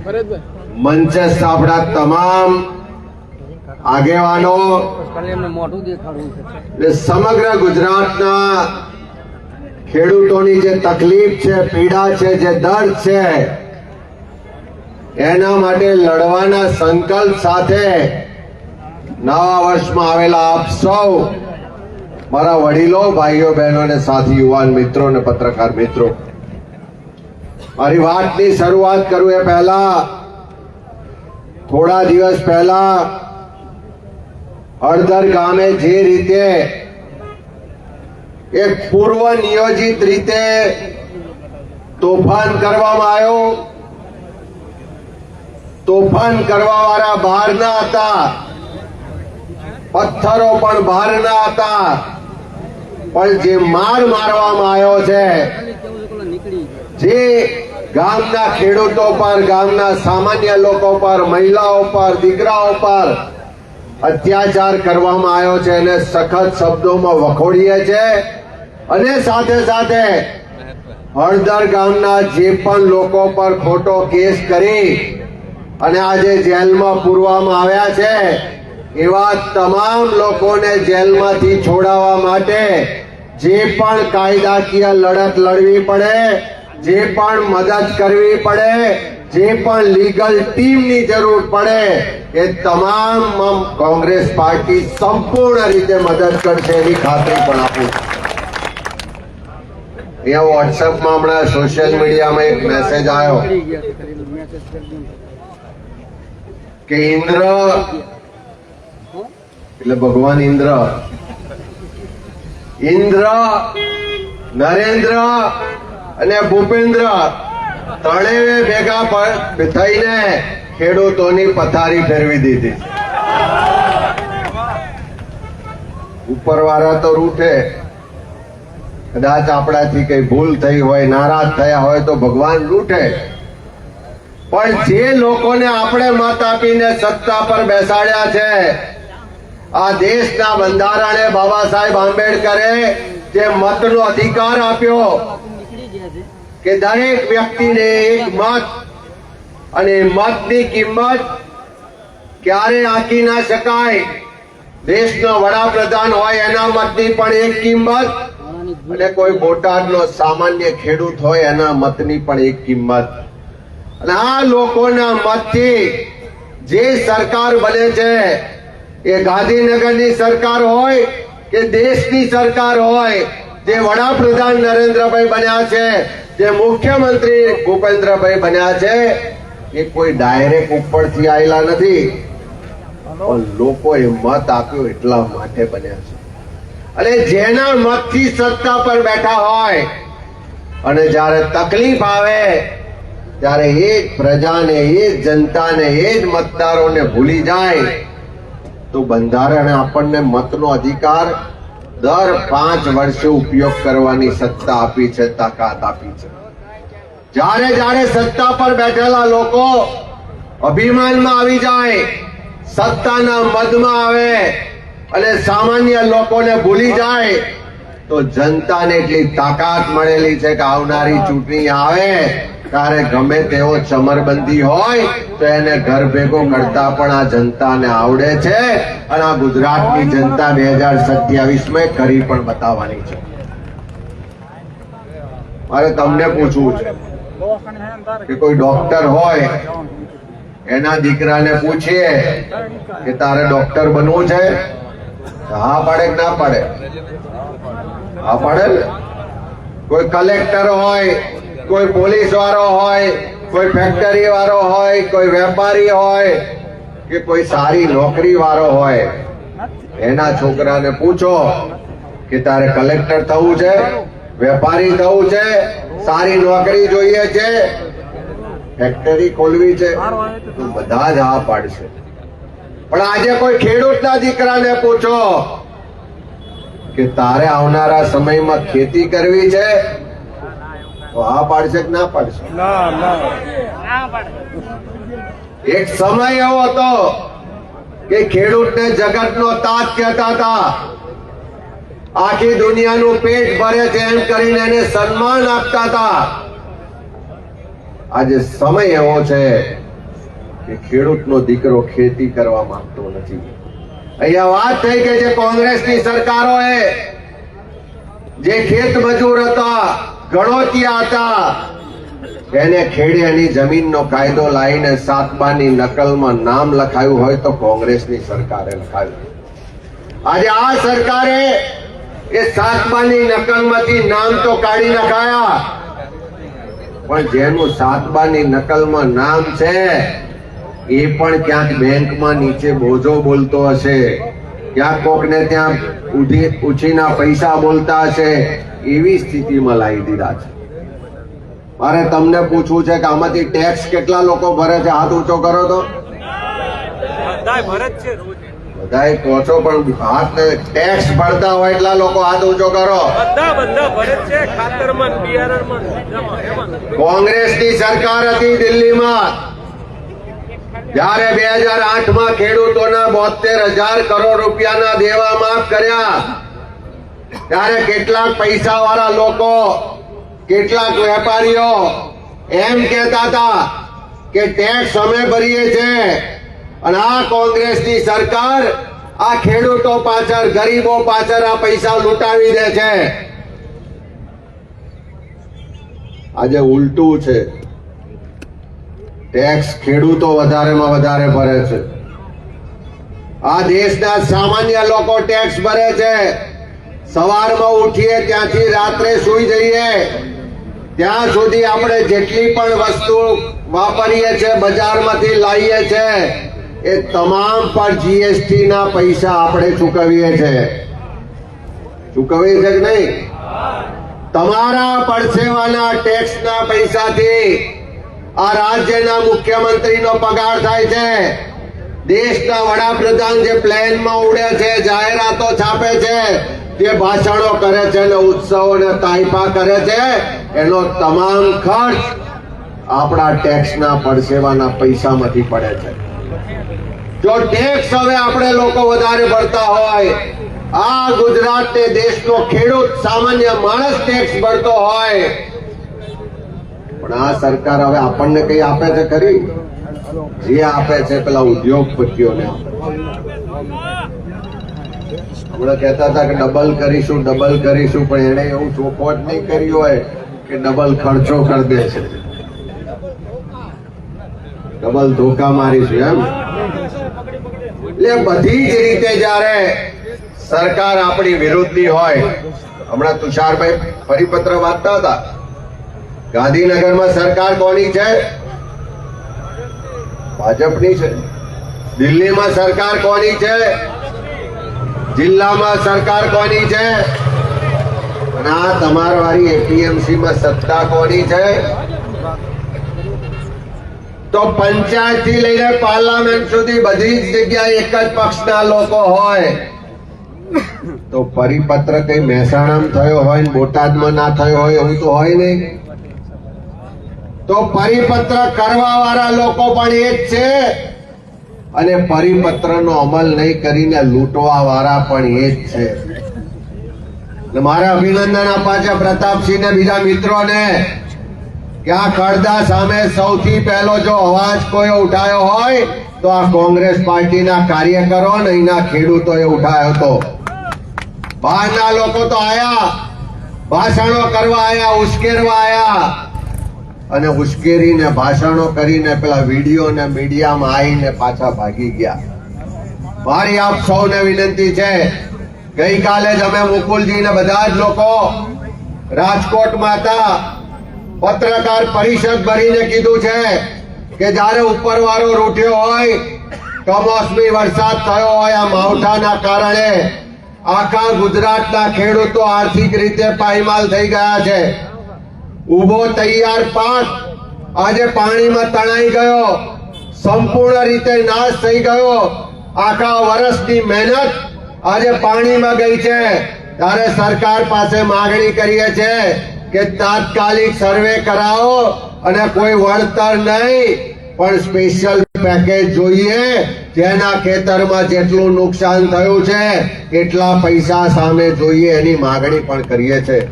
મંચસ્થ આપણા તમામ આગેવાનો, સમગ્ર ગુજરાતના ખેડૂતોની જે તકલીફ છે, પીડા છે, જે દર્દ છે, એના માટે લડવાના સંકલ્પ સાથે નવા વર્ષમાં આવેલા આપ સૌ મારા વડીલો, ભાઈઓ, બહેનો અને સાથી યુવાન મિત્રો અને પત્રકાર મિત્રો, મારી વાતની શરૂઆત કરું એ પહેલા થોડા દિવસ પહેલા હળદર ગામે જે રીતે એક પૂર્વ નિયોજિત રીતે તોફાન કરવામાં આવ્યો, તોફાન કરવા વાળા બહારના હતા, પથ્થરો પણ બહારના હતા, પણ જે માર મારવામાં આવ્યો છે, જે ગામના ખેડૂતો પર, ગામના સામાન્ય લોકો પર, મહિલાઓ પર, દીકરાઓ પર અત્યાચાર કરવામાં આવ્યો છે એને સખત શબ્દોમાં વખોડીએ છે. અને સાથે સાથે હળદર ગામના જે પણ લોકો પર ખોટો કેસ કરી અને આજે જેલમાં પૂરવામાં આવ્યા છે, એવા તમામ લોકોને જેલમાંથી છોડાવવા માટે જે પણ કાયદાકીય લડત લડવી પડે, જે પણ મદદ કરવી પડે, જે પણ લીગલ ટીમની જરૂર પડે, એ તમામ કોંગ્રેસ પાર્ટી સંપૂર્ણ રીતે મદદ કરશે એની ખાતરી પણ આપું. અહીંયા વોટ્સએપમાં હમણાં સોશિયલ મીડિયામાં એક મેસેજ આવ્યો કે ઇન્દ્ર એટલે ભગવાન ઇન્દ્ર, નરેન્દ્ર અને ભૂપેન્દ્ર ત્રણેય ભેગા થઈને ખેડૂતોની પથારી ફેરવી દીધી. ઉપરવાળા તો રૂઠે, કદાચ આપણાથી કઈ ભૂલ થઈ હોય, નારાજ થયા હોય તો ભગવાન રૂઠે, પણ જે લોકોને આપણે મત આપીને સત્તા પર બેસાડ્યા છે, આ દેશના બંધારણે બાબા સાહેબ આંબેડકરે જે મતનો અધિકાર આપ્યો કે દરેક વ્યક્તિને એક મત, અને મતની કિંમત ક્યારે આંકી ના શકાય. દેશનો વડાપ્રધાન હોય એના મતની પણ એક કિંમત, અને કોઈ બોટાદનો સામાન્ય ખેડૂત હોય એના મતની પણ એક કિંમત. અને આ લોકોના મતથી જે સરકાર બને છે, એ ગાંધીનગરની સરકાર હોય કે દેશની સરકાર હોય, જે વડાપ્રધાન નરેન્દ્રભાઈ બન્યા છે, જે મુખ્યમંત્રી ભૂપેન્દ્રભાઈ બન્યા છે, એ કોઈ ડાયરેક્ટ ઉપરથી આવેલા નથી, પણ લોકોએ મત આપ્યો એટલા માટે બન્યા છે. અને જેના મતથી સત્તા પર બેઠા હોય અને જ્યારે તકલીફ આવે ત્યારે એ જ પ્રજાને, એ જ જનતાને, એ જ મતદારોને ભૂલી જાય, તો બંધારણે આપણને મતનો અધિકાર દર 5 વર્ષે ઉપયોગ કરવાની સત્તા આપી છે, તાકાત આપી છે. જ્યારે જ્યારે સત્તા પર બેઠેલા લોકો અભિમાનમાં આવી જાય, સત્તાના મદમાં આવે અને સામાન્ય લોકોને ભૂલી જાય, તો જનતાને એટલી તાકાત મળેલી છે કે આવનારી ચૂંટણી આવે ત્યારે ગમે તેવો ચમરબંધી હોય તો એને ઘર ભેગો કરતા પણ આ જનતાને આવડે છે. અને આ ગુજરાતની જનતા 2027માં કરી પણ બતાવવાની છે. મારે તમને પૂછવું છે કે કોઈ ડોક્ટર હોય, એના દીકરાને પૂછીએ કે તારે ડોક્ટર બનવું છે, હા પાડે કે ના પાડે? હા પાડે ને. કોઈ કલેક્ટર હોય, કોઈ પોલીસ વાળો હોય, કોઈ ફેક્ટરી વાળો હોય, કોઈ વેપારી હોય કે કોઈ સારી નોકરી વાળો હોય, એના છોકરાને પૂછો કે તારે કલેક્ટર થવું છે, વેપારી થવું છે, સારી નોકરી જોઈએ છે, ફેક્ટરી ખોલવી છે, તો બધા જ હા પાડશે. પણ આજે કોઈ ખેડૂતના દીકરાને પૂછો કે તારે આવનારા સમયમાં ખેતી કરવી છે, તો હા પાડશે કે ના પાડશે? એક સમય એવો હતો કે ખેડૂતને જગતનો તાજ કહેતા હતા, આખી દુનિયાનું પેટ ભરે છે એમ કરીને એને સન્માન આપતા હતા. આજે સમય એવો છે કે ખેડૂતનો દીકરો ખેતી કરવા માંગતો નથી. અહીંયા વાત થઈ કે જે કોંગ્રેસની સરકારોએ જે ખેત મજૂર હતા, ગણોતિયા હતા, એને ખેડિયાની જમીનનો કાયદો લાવીને સાતબાની નકલમાં નામ લખાયું હોય તો કોંગ્રેસની સરકારે લખાયું. આજે આ સરકારે એ સાતબાની નકલમાંથી નામ તો કાઢી નખાયા, પણ જેનું સાતબાની નકલમાં નામ છે એ પણ ક્યાંક બેંકમાં નીચે બોજો બોલતો હશે, ક્યાંક કોકને ત્યાં ઉછીના પૈસા બોલતા હશે. એવી સ્થિતિમાં લાવી દીધા છે. મારે તમને પૂછવું છે કે આમાંથી ટેક્સ કેટલા લોકો ભરે છે? હાથ ઊંચો કરો તો. બધાય કહો છો, પણ હાથ ટેક્સ ભરતા હોય એટલા લોકો હાથ ઊંચો કરો. કોંગ્રેસની સરકાર હતી દિલ્હીમાં, જયારે 2008માં ખેડૂતોના 72,000 કરોડ રૂપિયાના દેવા માફ કર્યા, ત્યારે કેટલાક પૈસા વાળા લોકો, કેટલાક વેપારીઓ એમ કહેતા હતા કે ટેક્સ અમે ભરીએ છીએ, અને આ કોંગ્રેસની સરકાર આ ખેડૂતો પાછળ, ગરીબો પાછળ આ પૈસા લૂંટાવી દે છે. આજે ઉલટું છે. ટેક્સ ખેડૂતો વધારેમાં વધારે ભરે છે. આ દેશના સામાન્ય લોકો ટેક્સ ભરે છે. સવારમાં ઉઠીએ ત્યાંથી રાત્રે સુઈ જઈએ ત્યાં સુધી આપણે જેટલી પણ વસ્તુ વાપરીએ છીએ, બજારમાંથી લાવીએ છીએ, એ તમામ પર જીએસટી ના પૈસા આપણે ચૂકવીએ છીએ. ચૂકવીએ છે કે નહીં? તમારા પરસેવાના ટેક્સના પૈસાથી આ રાજ્યના મુખ્યમંત્રીનો પગાર થાય છે. દેશના વડાપ્રધાન જે પ્લેનમાં ઉડે છે, જાહેરાતો છાપે છે, જે ભાષણો કરે છે ને ઉત્સવો ને તાઇફા કરે છે, એનો તમામ ખર્ચ આપણા ટેક્સના પરસેવાના પૈસામાંથી પડે છે. જો ટેક્સ હવે આપણે લોકો વધારે ભરતા હોય, આ ગુજરાત ને દેશનો ખેડૂત, સામાન્ય માણસ ટેક્સ ભરતો હોય, પણ આ સરકાર હવે આપણને કઈ આપે છે ખરી? જે આપે છે પેલા ઉદ્યોગપતિઓને આપે. હમણાં કહેતા હતા કે ડબલ કરીશું, ડબલ કરીશું, પણ એને એવું ચોખવટ નહીં કરી હોય કે ડબલ ખર્ચો કરી દે છે, ડબલ ધોકા મારીશું એમ. એટલે બધી જ રીતે જયારે સરકાર આપણી વિરુદ્ધની હોય, હમણાં તુષારભાઈ પરિપત્ર વાંચતા હતા, ગાંધીનગરમાં સરકાર કોની છે? ભાજપની છે. દિલ્હીમાં સરકાર કોની છે? જિલ્લામાં સરકાર કોની છે? અને આ તમારી એપીએમસી માં સત્તા કોની છે? તો પંચાયત થી લઈને પાર્લામેન્ટ સુધી બધી જ જગ્યાએ એક જ પક્ષના લોકો હોય, તો પરિપત્ર કઈ મહેસાણામાં થયો હોય, બોટાદમાં ના થયો હોય એવું તો હોય નહીં. તો પરિપત્ર કરવા વાળા લોકો પણ એ જ છે, અને પરિપત્રનો અમલ નહીં કરીને લૂંટવા વાળા પણ એ જ છે. મારે અભિનંદન આપવા છે પ્રતાપસિંહ ને બીજા મિત્રોને કે આ કડદા સામે સૌથી પહેલો જો અવાજ કોઈ ઉઠાયો હોય તો આ કોંગ્રેસ પાર્ટીના કાર્યકરો અને અહીંના ખેડૂતોએ ઉઠાયો હતો. બહારના લોકો તો આયા, ભાષણો કરવા આયા, ઉશ્કેરવા આયા, અને ઉશ્કેરીને ભાષણો કરીને પેલા વિડીયો ને મીડિયામાં આવીને પાછા ભાગી ગયા. મારી આપ સૌને વિનંતી છે, ગઈકાલે જ અમે મુકુલજી ને બધા જ લોકો રાજકોટમાં હતા, પત્રકાર પરિષદ ભરીને કીધું છે કે જયારે ઉપરવાળો રૂઠ્યો હોય, કમોસમી વરસાદ થયો હોય, આ માવઠાના કારણે આખા ગુજરાતના ખેડૂતો આર્થિક રીતે પાયમાલ થઈ ગયા છે. ઉભો તૈયાર પાક આજે પાણીમાં તણાઈ ગયો, સંપૂર્ણ રીતે નાશ થઈ ગયો. આખા વર્ષની મહેનત આજે પાણીમાં ગઈ છે. ત્યારે સરકાર પાસે માંગણી કરીએ છીએ કે તાત્કાલિક સર્વે કરાવો અને કોઈ વળતર નહીં પણ સ્પેશિયલ પેકેજ જોઈએ, જેના ખેતરમાં જેટલું નુકસાન થયું છે એટલા પૈસા સામે જોઈએ, એની માંગણી પણ કરીએ છીએ.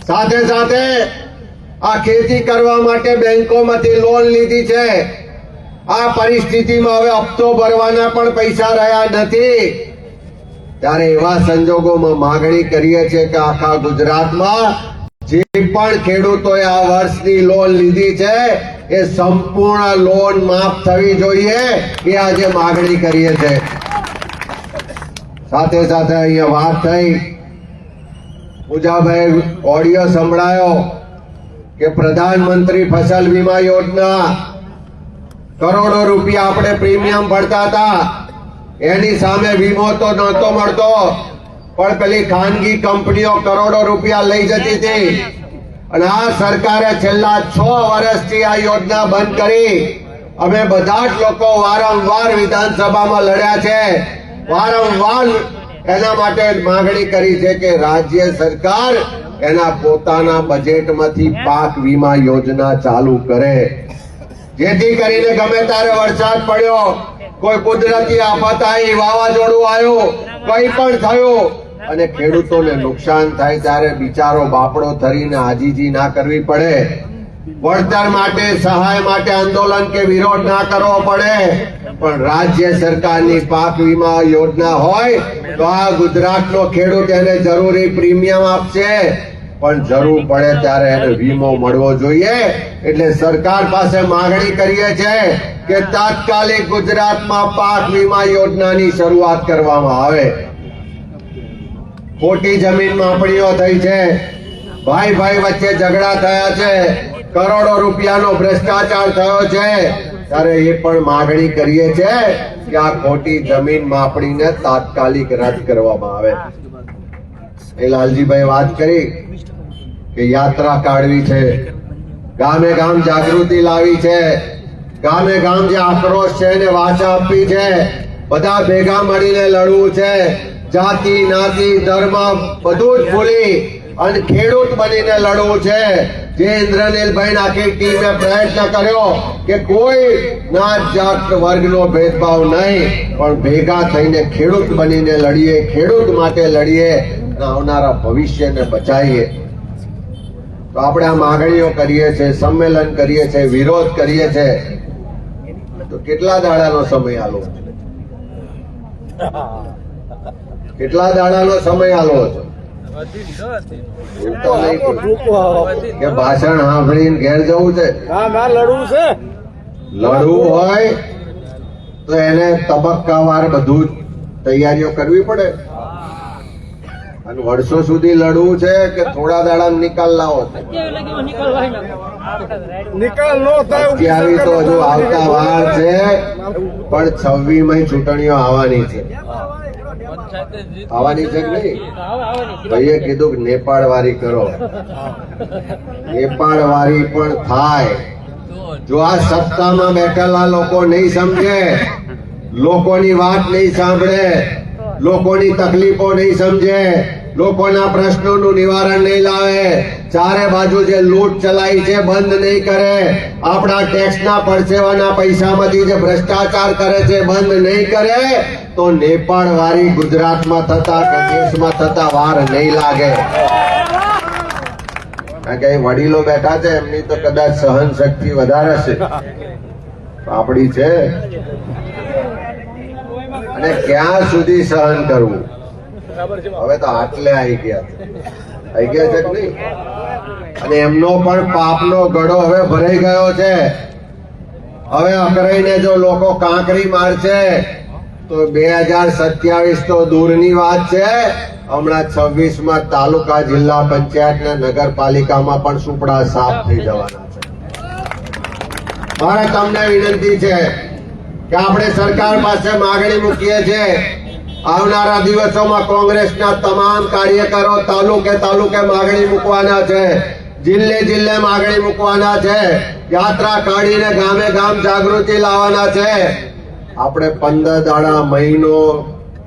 સાથે સાથે આ ખેતી કરવા માટે બેંકોમાંથી લોન લીધી છે, આ પરિસ્થિતિમાં હવે હપ્તો ભરવાના પણ પૈસા રહ્યા નથી, ત્યારે એવા સંજોગોમાં માગણી કરીએ છીએ કે આખા ગુજરાતમાં જે પણ ખેડૂતોએ આ વર્ષની લોન લીધી છે એ સંપૂર્ણ લોન માફ થવી જોઈએ, એ આજે માગણી કરીએ છીએ. સાથે સાથે અહીંયા વાત થઈ, પૂજાભાઈ ઓડિયો સંભળાયો કે પ્રધાનમંત્રી ફસલ વીમા યોજના કરોડો રૂપિયા આપણે પ્રીમિયમ ભરતા હતા, એની સામે વીમો તો નહોતો મળતો, પણ પેલી ખાનગી કંપનીઓ કરોડો રૂપિયા લઈ જતી હતી. અને આ સરકારે છેલ્લા 6 વર્ષથી આ યોજના બંધ કરી. અમે બધા જ લોકો વારંવાર વિધાનસભામાં લડ્યા છે, વારંવાર એના માટે માગણી કરી છે કે રાજ્ય સરકાર એના પોતાના બજેટમાંથી પાક વીમા યોજના ચાલુ કરે, જેથી કરીને ગમે ત્યારે વરસાદ પડ્યો, કોઈ કુદરતી આફત આવી, વાવાઝોડું આવ્યું, કંઈ પણ થયું અને ખેડૂતોને નુકસાન થાય ત્યારે બિચારો બાપડો થઈને આજીજી ના કરવી પડે, વળતર માટે સહાય માટે આંદોલન કે વિરોધ ના કરવો પડે. પણ રાજ્ય સરકારની પાક વીમા યોજના હોય તો આ ગુજરાતનો ખેડૂત એને જરૂરી પ્રીમિયમ આપશે, પણ જરૂર પડે ત્યારે એને વીમો મળવો જોઈએ. એટલે સરકાર પાસે માગણી કરીએ છીએ કે તાત્કાલિક ગુજરાતમાં પાક વીમા યોજનાની શરૂઆત કરવામાં આવે. ખોટી જમીન માપણીઓ થઈ છે, ભાઈ ભાઈ વચ્ચે ઝઘડા થયા છે, કરોડો રૂપિયાનો ભ્રષ્ટાચાર થયો છે, ત્યારે એ પણ માગણી કરીએ છીએ કે આ ખોટી જમીન માપણીને તાત્કાલિક રદ કરવામાં આવે. એ લાલજીભાઈ વાત કરી કે યાત્રા કાઢવી છે, ગામે ગામ જાગૃતિ લાવી છે, ગામે ગામ જે આક્રોશ છે એને વાચા આપવી છે, બધા ભેગા મળીને લડવું છે, જાતિ નાતિ ધર્મ બધું જ ભૂલી અને ખેડૂત બનીને લડવું છે. જે ઇન્દ્રનીલભાઈ આખી ટીમે પ્રયત્ન કર્યો કે કોઈ નાત જાત વર્ગનો ભેદભાવ નહીં, પણ ભેગા થઈને ખેડૂત બનીને લડીએ, ખેડૂત માટે લડીએ, આવનારા ભવિષ્યને બચાવીએ. તો આપણે આ માગણીઓ કરીએ છીએ, સંમેલન કરીએ છીએ, વિરોધ કરીએ છીએ, તો કેટલા દાડાનો સમય આલો, કેટલા દાડાનો સમય આલો છો? એમ તો નહીં કે ભાષણ સાંભળીને ઘેર જવું છે. લડવું છે, લડવું હોય તો એને તબક્કાવાર બધું તૈયારીઓ કરવી પડે. અને વર્ષો સુધી લડવું છે કે થોડા દાડા નિકાલ લાવો છે? અત્યારે તો હજુ આવતા વાર છે, પણ 26મી ચૂંટણીઓ આવવાની છે. આવવાની છે કે નહીં? ભાઈએ કીધું કે નેપાળ વારી કરો, નેપાળ વારી પણ થાય. જો આ સત્તામાં બેઠેલા લોકો નહીં સમજે, લોકોની વાત નહીં સાંભળે, લોકોની તકલીફો નહીં સમજે, લોકોના પ્રશ્નોનું નિવારણ નહીં લાવે, ચારે બાજુ જે લૂંટ ચલાવી છે બંધ નહીં કરે, આપણા ટેક્સના પરસેવાના પૈસામાંથી જે ભ્રષ્ટાચાર કરે છે બંધ નહીં કરે, તો નેપાળ વારી ગુજરાતમાં થતા કે દેશમાં થતા વાર નહીં લાગે. કારણ કે વડીલો બેઠા છે, એમની તો કદાચ સહન શક્તિ વધારે છે, આપણી છે. અને ક્યાં સુધી સહન કરવું? હવે તો આટલે આવી ગયા છે કે નહીં? અને એમનો પણ પાપનો ગળો હવે ભરાઈ ગયો છે. હવે અકરાઈને જો લોકો કાંકરી મારશે તો 2027 તો દૂરની વાત છે, હમણાં 26માં તાલુકા જિલ્લા પંચાયત ને નગરપાલિકામાં પણ સુપડા સાફ થઈ જવાના છે. મારે તમને વિનંતી છે કે આપણે સરકાર પાસે માગણી મૂકીએ છીએ, આવનારા દિવસોમાં કોંગ્રેસના તમામ કાર્યકરો તાલુકે તાલુકે માગણી મૂકવાના છે, જિલ્લે જિલ્લે માગણી મૂકવાના છે, યાત્રા કાઢીને ગામે ગામ જાગૃતિ લાવવાના છે. આપણે 15 દાડા મહિનો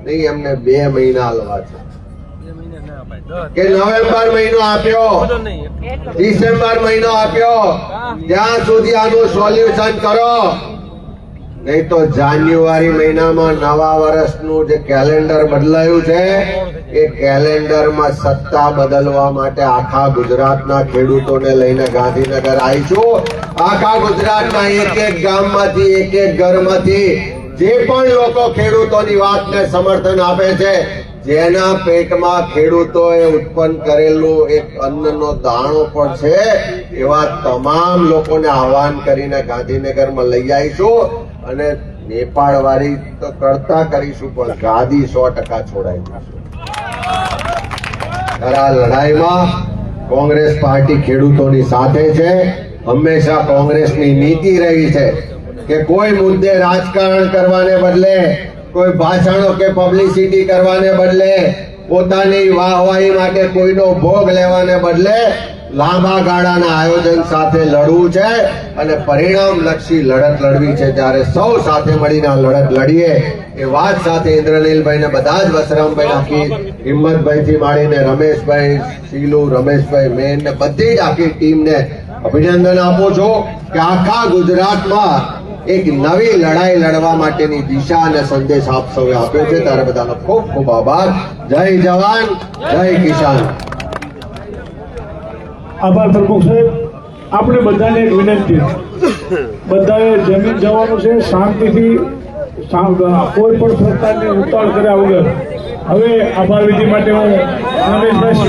નહીં, એમને 2 મહિના આલવા છે કે નવેમ્બર મહિનો આપ્યો, ડિસેમ્બર મહિનો આપ્યો, ત્યાં સુધી આનું સોલ્યુશન કરો. નહીં તો જાન્યુઆરી મહિનામાં નવા વર્ષનું જે કેલેન્ડર બદલાયું છે એ કેલેન્ડરમાં સત્તા બદલવા માટે આખા ગુજરાતના ખેડૂતોને લઈને ગાંધીનગર આવીશું. આખા ગુજરાતના એક એક ગામમાંથી એક એક ઘરમાંથી જે પણ લોકો ખેડૂતોની વાતને સમર્થન આપે છે, જેના પેટમાં ખેડૂતોએ ઉત્પન્ન કરેલું એક અન્નનો દાણો પણ છે, એવા તમામ લોકોને આહવાન કરીને ગાંધીનગરમાં લઈ આવીશું અને નેપાળ વાળી તો કરતા કરીશું, પણ ગાદી 100% છોડાઈ દઈશું. આ લડાઈમાં કોંગ્રેસ પાર્ટી ખેડૂતોની સાથે છે. હંમેશા કોંગ્રેસની નીતિ રહી છે કે કોઈ મુદ્દે રાજકારણ કરવાને બદલે, કોઈ ભાષણો કે પબ્લિસિટી કરવાને બદલે, પોતાની વાહવાહી માટે કોઈનો ભોગ લેવાને બદલે લાંબા ગાળાના આયોજન સાથે લડવું છે અને પરિણામલક્ષી લડત લડવી છે. ત્યારે સૌ સાથે મળીને આ લડત લડીએ એ વાત સાથે ઇન્દ્રનીલભાઈ ને બધા જ વસરામભાઈ, આખી હિંમતભાઈ થી માંડીને રમેશભાઈ, શીલુ, રમેશભાઈ, મેન ને બધી જ આખી ટીમને અભિનંદન આપું છું કે આખા ગુજરાતમાં એક નવી લડાઈ લડવા માટેની દિશા અને સંદેશ આપ સૌએ આપ્યો છે. ત્યારે બધાનો ખૂબ ખૂબ આભાર. જય જવાન, જય કિસાન. આભાર પ્રમુખ સાહેબ. આપણે બધાને એક વિનંતી, બધાએ જમીન જવાનું છે શાંતિથી, કોઈ પણ પ્રકારની ઉતાવળ કર્યા વગર. હવે આભાર વિધિ માટે હું રમેશભાઈ